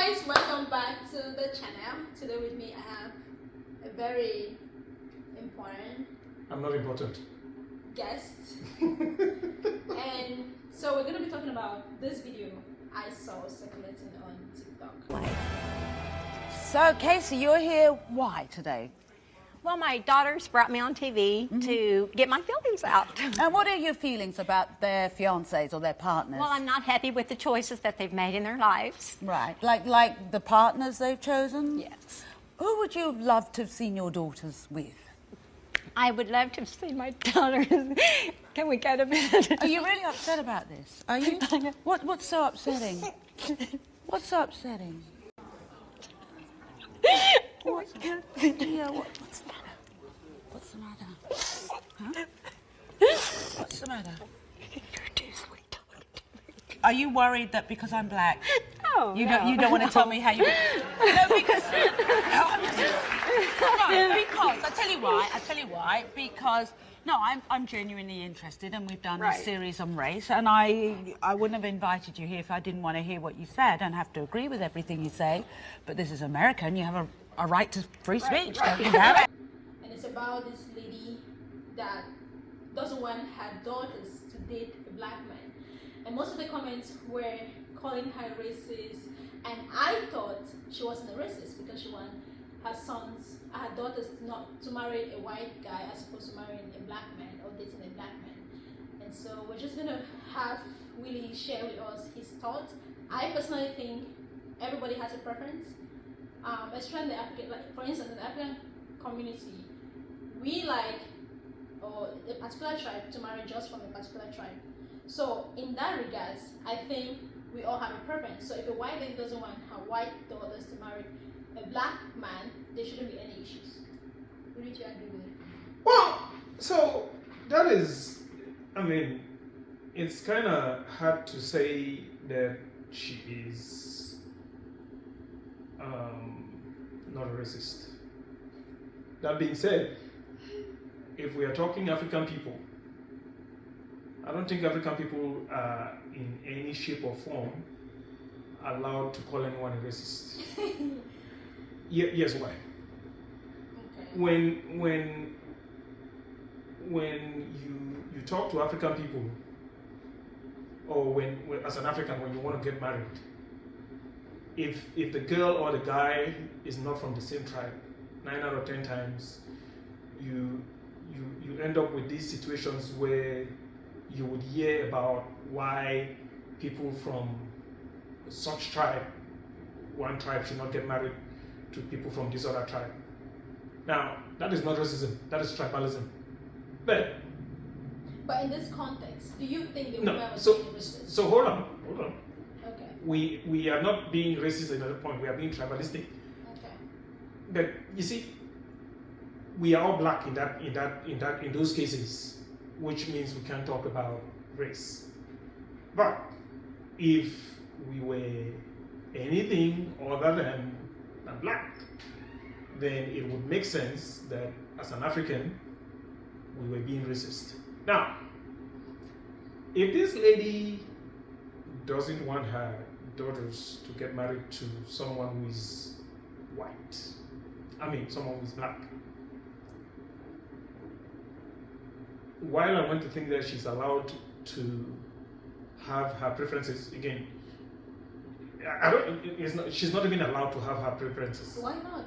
guys, welcome back to the channel. Today with me I have a very important I'm not important guest. And so we're going to be talking about this video I saw circulating on TikTok. So Casey, you're here why today? Well, my daughters brought me on TV to get my feelings out. And what are your feelings about their fiancés or their partners? Well, I'm not happy with the choices that they've made in their lives. Right, like the partners they've chosen? Yes. Who would you have loved to have seen your daughters with? I would love to see my daughters. Can we go to bed? Are you really upset about this? Are you? What's so upsetting? What's so upsetting? What's the matter? What's the matter? Huh? What's the matter? You're too sweet. Are you worried that because I'm black, No, you don't want to tell me how you? No, because I tell you why. Because I'm genuinely interested, and we've done Right. this series on race, and I wouldn't have invited you here if I didn't want to hear what you said and have to agree with everything you say. But this is America, and you have a right to free speech. Don't you have? And it's about this lady that doesn't want her daughters to date a black man. And most of the comments were calling her racist. And I thought she wasn't a racist because she wanted her daughters not to marry a white guy as opposed to marrying a black man or dating a black man. And so we're just gonna have Willie share with us his thoughts. I personally think everybody has a preference. Especially in the African, like for instance, in the African community, we like a particular tribe to marry just from a particular tribe. So in that regards, I think we all have a preference. So if a white lady doesn't want her white daughters to marry a black man, there shouldn't be any issues. Would you agree with it? Well, so that is, I mean, it's kind of hard to say that she is not a racist. That being said, if we are talking African people, I don't think African people are in any shape or form allowed to call anyone a racist. Yes, why? Okay. When you talk to African people, or when as an African, when you want to get married, if the girl or the guy is not from the same tribe, 9 out of 10 times, you end up with these situations where you would hear about why people from such tribe, one tribe, should not get married to people from this other tribe. Now, that is not racism, that is tribalism. But in this context, do you think the no, woman was so being racist? so hold on. Okay. We are not being racist at another point, we are being tribalistic. Okay. But you see, we are all black in those cases, which means we can't talk about race. But if we were anything other than black, then it would make sense that as an African, we were being racist. Now, if this lady doesn't want her daughters to get married to someone who is white, someone who is black, while I want to think that she's allowed to have her preferences, again, she's not even allowed to have her preferences. Why not?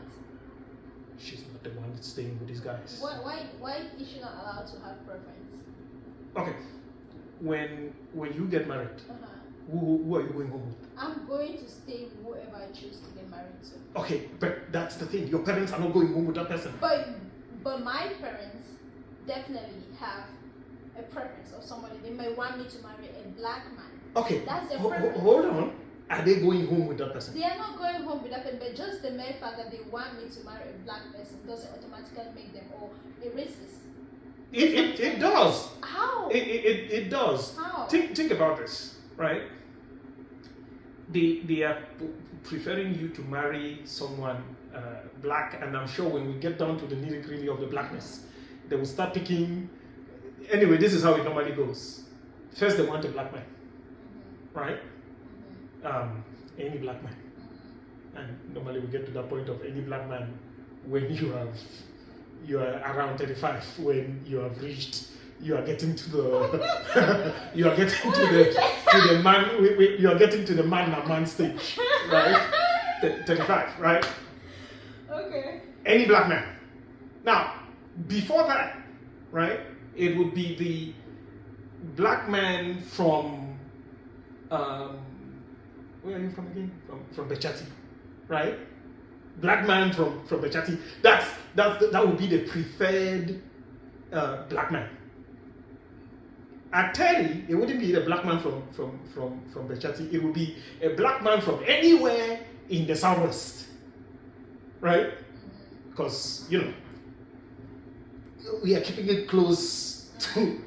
She's not the one that's staying with these guys. Why is she not allowed to have preference? Okay, when you get married, who are you going home with? I'm going to stay with whoever I choose to get married to. Okay, but that's the thing. Your parents are not going home with that person. But my parents definitely have a preference of somebody. They may want me to marry a black man. Okay, That's their preference. hold on. Are they going home with that person? They are not going home with that person, but just the mere fact that they want me to marry a black person doesn't automatically make them all a racist. It does. How? It does. How? Think about this, right? They are preferring you to marry someone black, and I'm sure when we get down to the nitty-gritty of the blackness, they will start picking. Anyway, this is how it normally goes. First, they want a black man, right? Any black man. And normally we get to that point of any black man when you are around 35, when you have reached, you are getting to the you are getting to the man, you are getting to the man stage, right? 35, right? Okay. Any black man. Now, before that, right, it would be the black man from where are you from again? From Bechati, right? Black man from Bechati. That would be the preferred black man. At 30, it wouldn't be the black man from Bechati. It would be a black man from anywhere in the southwest, right? Because we are keeping it close to.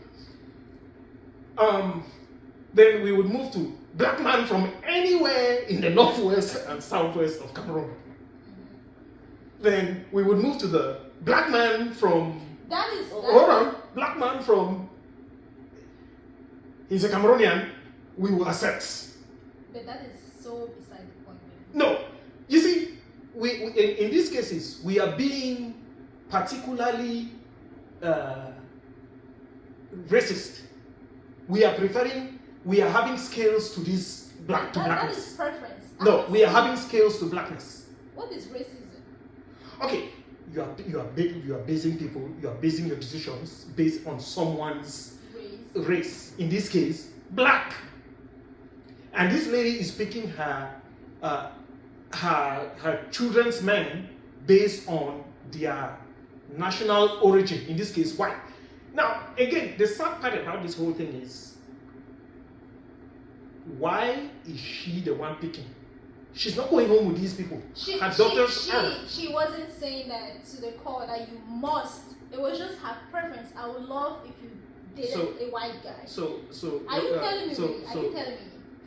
Then we would move to black man from anywhere in the northwest and southwest of Cameroon. Then we would move to the black man from. Black man from. He's a Cameroonian. We will accept. But that is so beside the point. No, you see, we in these cases we are being particularly racist. We are having scales to this blackness. That is preference. No, we are having scales to blackness. What is racism? Okay, you are basing your decisions based on someone's race. In this case, black. And this lady is picking her children's men based on their national origin. In this case, white. Now, again, the sad part about this whole thing is, why is she the one picking? She's not going home with these people. Her daughters are. She wasn't saying that to the core that you must. It was just her preference. I would love if you dated a white guy. Are you telling me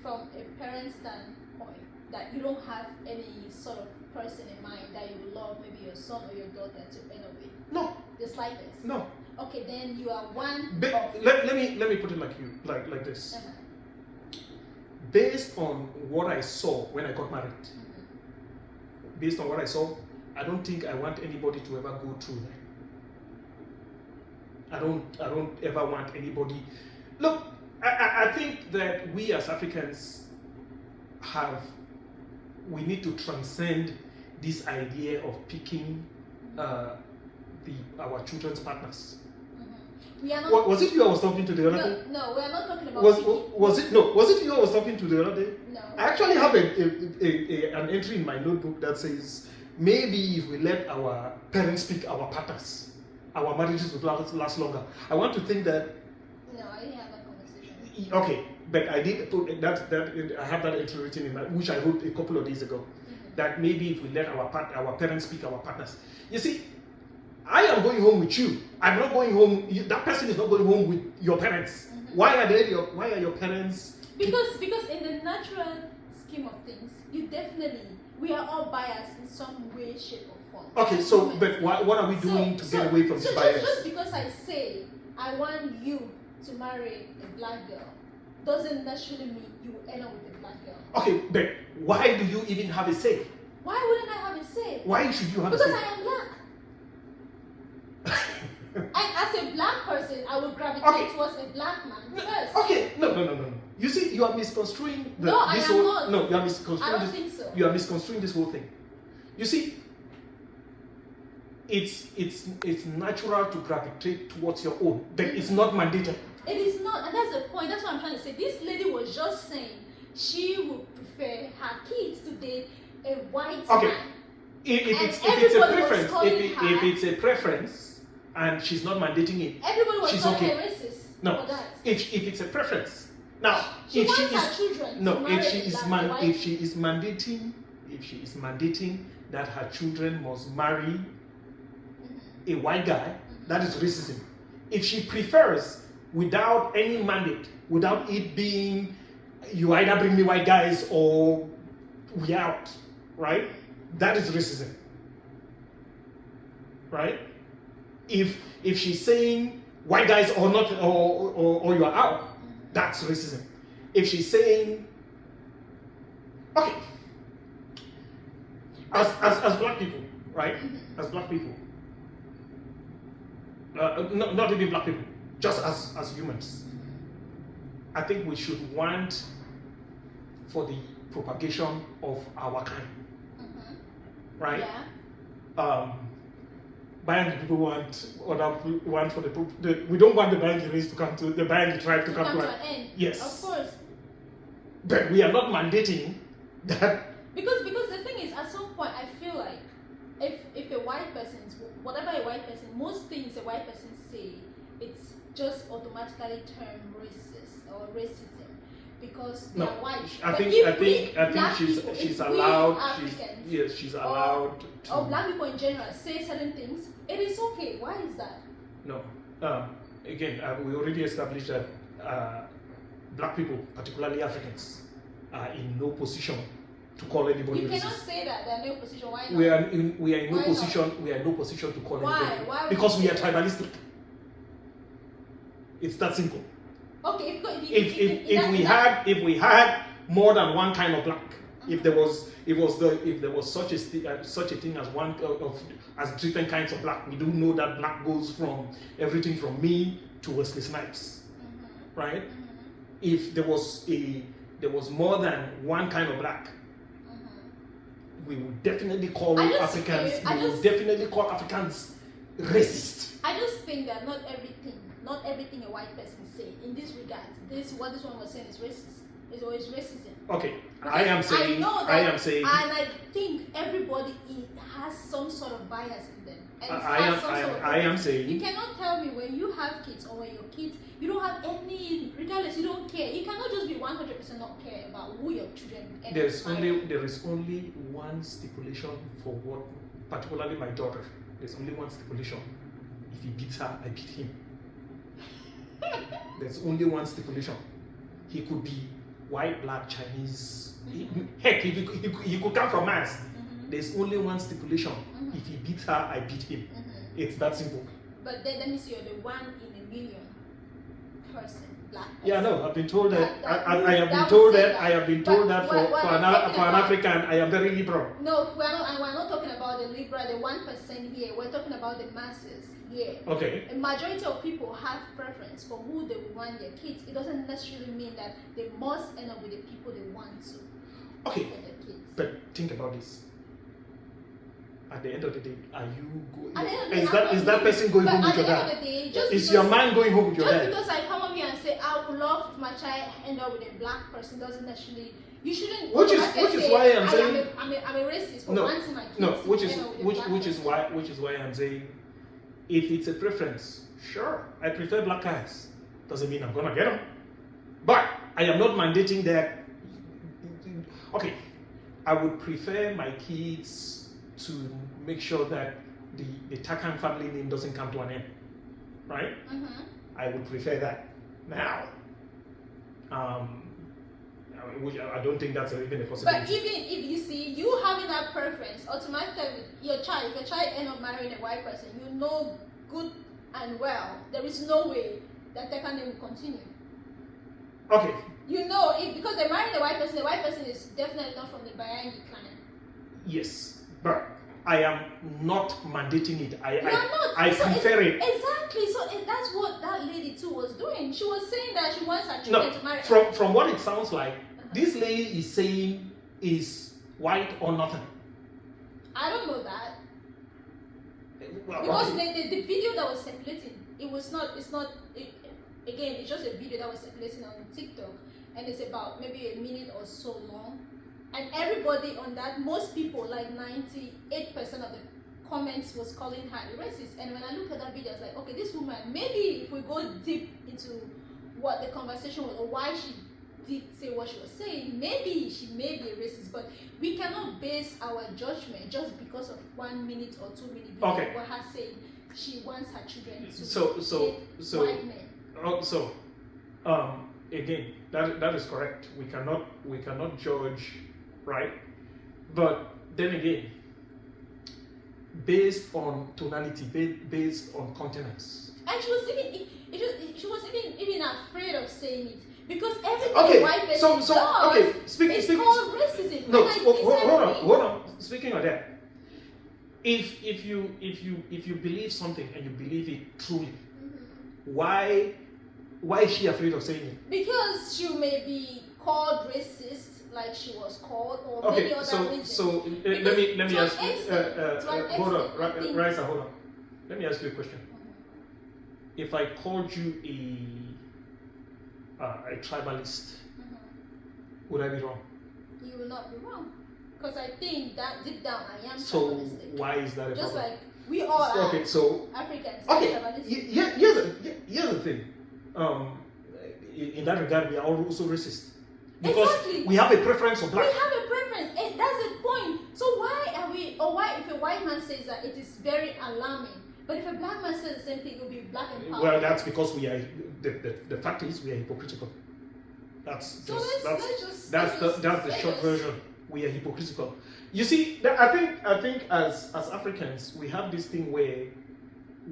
from a parent's standpoint that you don't have any sort of person in mind that you would love, maybe your son or your daughter, to end up with? No. The slightest? No. Okay, then you are one. Let me put it like this. Uh-huh. Based on what I saw when I got married, based on what I saw, I don't think I want anybody to ever go through that. I don't ever want anybody. Look, I think that we as Africans we need to transcend this idea of picking our children's partners. We are not, was it you I was talking to the other day? No, we are not talking about was it you I was talking to the other day? No. I actually have an entry in my notebook that says, maybe if we let our parents pick our partners, our marriages would last longer. I want to think that. No, I didn't have that conversation. Okay, but I did put that I have that entry written in which I wrote a couple of days ago. That maybe if we let our parents pick our partners. You see, I am going home with you. I'm not going home. That person is not going home with your parents. Why are your parents? Because in the natural scheme of things, we are all biased in some way, shape, or form. Okay, so but what are we doing to get away from this bias? Just because I say I want you to marry a black girl doesn't necessarily mean you will end up with a black girl. Okay, but why do you even have a say? Why wouldn't I have a say? Why should you have a say? Because I am black. And as a black person, I would gravitate towards a black man first. Okay, no. You see, you are misconstruing No, I am not. No, you are misconstruing I don't think so. You are misconstruing this whole thing. You see, it's natural to gravitate towards your own, but it's not mandated. It is not, and that's the point. That's what I'm trying to say. This lady was just saying she would prefer her kids to date a white man. If it's a preference and she's not mandating it, everybody was she's calling okay. her racist. No, for that. if it's a preference. Now, She wants her children to marry if she is mandating that her children must marry a white guy, that is racism. If she prefers without any mandate, without it being you either bring me white guys or we out, right? That is racism, right? If she's saying white guys or not or you are out, that's racism. If she's saying, okay, as black people, right? As black people, not even black people, just as humans, I think we should want for the propagation of our kind, right? Yeah. Bianchi people want for we don't want the Bianchi race to come to the Bianchi tribe to come to an end. Yes. Of course. But we are not mandating that. Because the thing is, at some point, I feel like if a white person, whatever a white person, most things a white person say, it's just automatically termed racist or racism because they are white. I But think if we black she's people, she's if we allowed. Africans She's allowed to. or black people in general say certain things, it is okay. Why is that? No. Again, we already established that black people, particularly Africans, are in no position to call anybody You racist. cannot say that they're in no position. Why not? We are in no Why position. not? We are in no position to call Why? anybody Why would because you we say are that? tribalistic. It's that simple. Okay, If we had more than one kind of black, if there was such a thing as one as different kinds of black, we do know that black goes from everything from me to Wesley Snipes, right? If there was more than one kind of black, we would definitely call Africans. We would definitely call Africans racist. I just think that not everything a white person say in this regard. What this one was saying is racist. It's always racism. Okay, Because I am saying, and I think everybody has some sort of bias in them. And I am saying, you cannot tell me when you have kids or when your kids, you don't have any, regardless, you don't care. You cannot just be 100% not care about who your children end there up is marrying. only one stipulation for what, particularly my daughter. There's only one stipulation. If he beats her, I beat him. There's only one stipulation. He could be white, black, Chinese. Heck, he could come from Mars. There's only one stipulation. If he beats her, I beat him. It's that simple. But then let me see, you're the 1 in a million person, black person. Yeah, no, I've been told that. I have been told that for an African, I am very liberal. No, we're not talking about the liberal, the 1% here. We're talking about the masses here. Okay. A majority of people have preference for who they want their kids. It doesn't necessarily mean that they must end up with the people they want to. Okay. For their kids. But think about this. At the end of the day, are you going? Is that person going home with your dad? Is your man going home with your dad? Just because I come up here and say I would love my child end up with a black person doesn't necessarily. You shouldn't. Which is why I'm saying I'm a racist for wanting my kids. No, which is why I'm saying if it's a preference, sure, I prefer black guys. Doesn't mean I'm gonna get them, but I am not mandating that. Okay, I would prefer my kids to make sure that the Takan family name doesn't come to an end, right? I would prefer that. Now, I don't think that's even a possibility. But even if you see you having that preference, automatically if your child end up marrying a white person, you know good and well there is no way that Takan name will continue. Okay. You know, because they're marrying the white person is definitely not from the Bayangi clan. Yes, but I am not mandating it. I prefer it. Exactly. So that's what that lady too was doing. She was saying that she wants her children to marry. From what it sounds like, this lady is saying is white or nothing. I don't know that. Well, Because the video that was circulating, it's just a video that was circulating on TikTok, and it's about maybe a minute or so long. And everybody on that, most people, like 98% of the comments was calling her a racist. And when I looked at that video, I was like, okay, this woman, maybe if we go deep into what the conversation was or why she did say what she was saying, maybe she may be a racist, but we cannot base our judgment just because of 1 minute or 2 minute video Okay. of her saying she wants her children to So white men. Again, that is correct. We cannot judge, right? But then again, based on tonality, based on continence. And she was even afraid of saying it Because everything Okay, white person so does, okay, it's called racism. No, And I hold on. Speaking of that, if you believe something and you believe it truly, why is she afraid of saying it? Because she may be called racist, like she was called, or Okay, many other reasons. so let me To ask an you. extent, Hold on, I think- Raisa, hold on. Let me ask you a question. If I called you a tribalist, would I be wrong? You will not be wrong. Because I think that deep down I am So tribalistic. why is that a Just problem? like we all are Okay, so Africans. okay, Tribalistic. here's the thing. In that regard, we are also racist because Exactly. we have a preference for We black. have a preference, and that's the point. So why are we, or why if a white man says that, it is very alarming, but if a black man says the same thing, it will be black and power. Well, that's because we are. The fact is, we are hypocritical. That's So just let's that's the short version. We are hypocritical. You see, I think as Africans, we have this thing where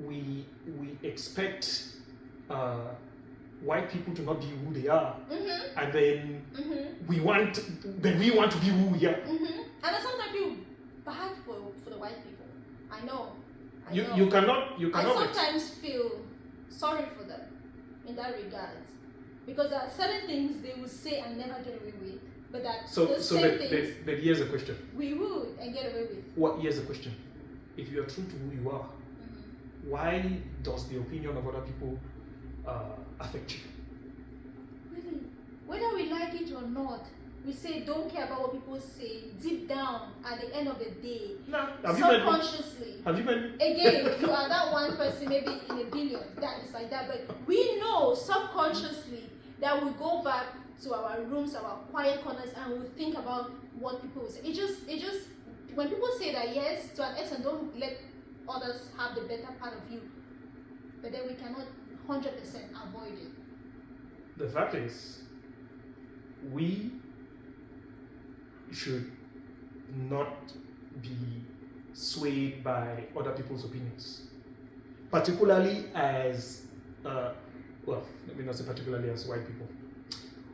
we expect white people to not be who they are, and then we want to be who we are. And I sometimes feel bad for the white people. I know. You cannot. I sometimes feel sorry for them in that regard, because there are certain things they will say and never get away with, but that those same things but here's a question. we would and get away with. Here's a question. If you are true to who you are, why does the opinion of other people affect you? Really, whether we like it or not, we say don't care about what people say. Deep down, at the end of the day, subconsciously. Have you met me? Again, you are that one person, maybe in a billion, that is like that. But we know subconsciously that we go back to our rooms, our quiet corners, and we think about what people will say. It just, when people say that, yes, to an extent, don't let others have the better part of you. But then we cannot 100% avoid it. The fact is, we should not be swayed by other people's opinions, particularly as well, let me not say particularly as white people.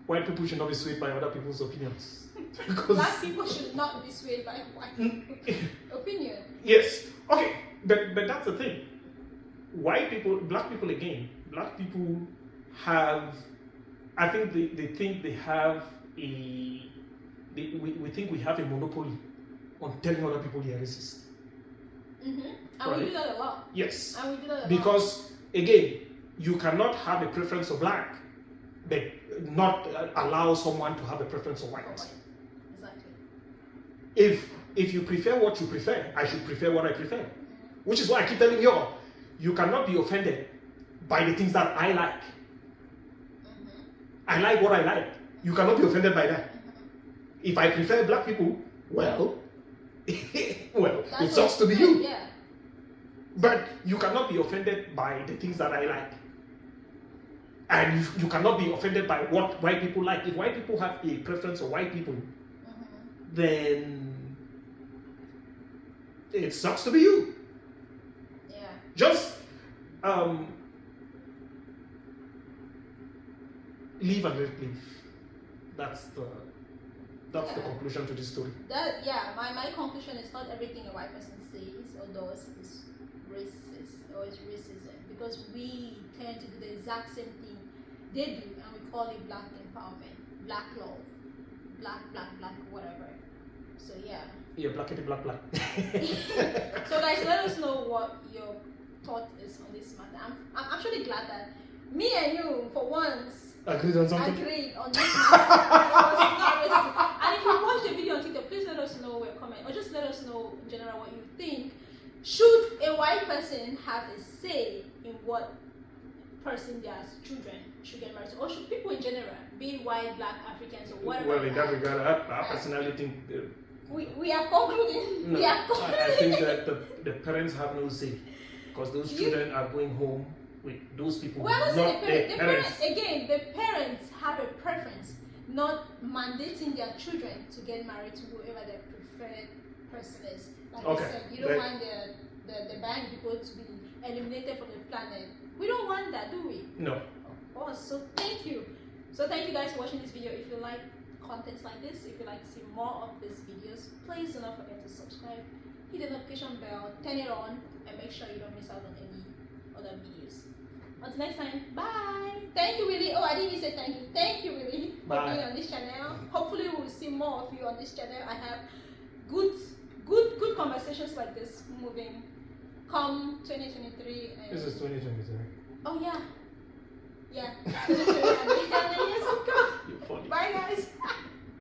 White people should not be swayed by other people's opinions. Because Black people should not be swayed by white people's opinion. yes, okay, but that's the thing. White people, black people again, black people have, I think they think they have we think we have a monopoly on telling other people they are racist. And Right. we do that a lot. Yes. And we do that a lot. Because again, you cannot have a preference for black, but not allow someone to have a preference for white. Exactly. If you prefer what you prefer, I should prefer what I prefer. Which is why I keep telling you all, you cannot be offended by the things that I like. I like what I like. You cannot be offended by that. If I prefer black people, well, it sucks to be you. Yeah. But you cannot be offended by the things that I like. And you cannot be offended by what white people like. If white people have a preference for white people, then it sucks to be you. Yeah. Just live and let live. That's the conclusion to this story. My conclusion is not everything a white person says or does is racist or is racism, because we tend to do the exact same thing they do, and we call it black empowerment, black love, black, whatever. So yeah. Yeah, blackity black. So guys, let us know what your thought is on this matter. I'm actually glad that me and you, for once, Agreed on something? agreed on this matter. It was not racist. And if you watch the video on TikTok, please let us know your comment, or just let us know in general what you think. Should a white person have a say in what person their children should get married to, or should people in general, be it white, black, Africans, or whatever? Well, in that regard, I personally think we are concluding. no, We are concluding. I think that the parents have no say, because those children are going home with those people, Well, not listen, their the parents. again, the parents have a preference, not mandating their children to get married to whoever their preferred person is. Like I said, you don't want the band people to be eliminated from the planet. We don't want that, do we? No. Of course. So thank you. So thank you guys for watching this video. If you like contents like this, if you like to see more of these videos, please do not forget to subscribe, hit the notification bell, turn it on, and make sure you don't miss out on any other videos. Until next time, bye. Thank you, Willie. Oh, I didn't even say thank you. Thank you, Willie, for being on this channel. Hopefully, we will see more of you on this channel. I have good conversations like this moving. Come 2023. And This is 2023. oh yeah. Yeah. 2023. Yes, come. You're funny. Bye, guys.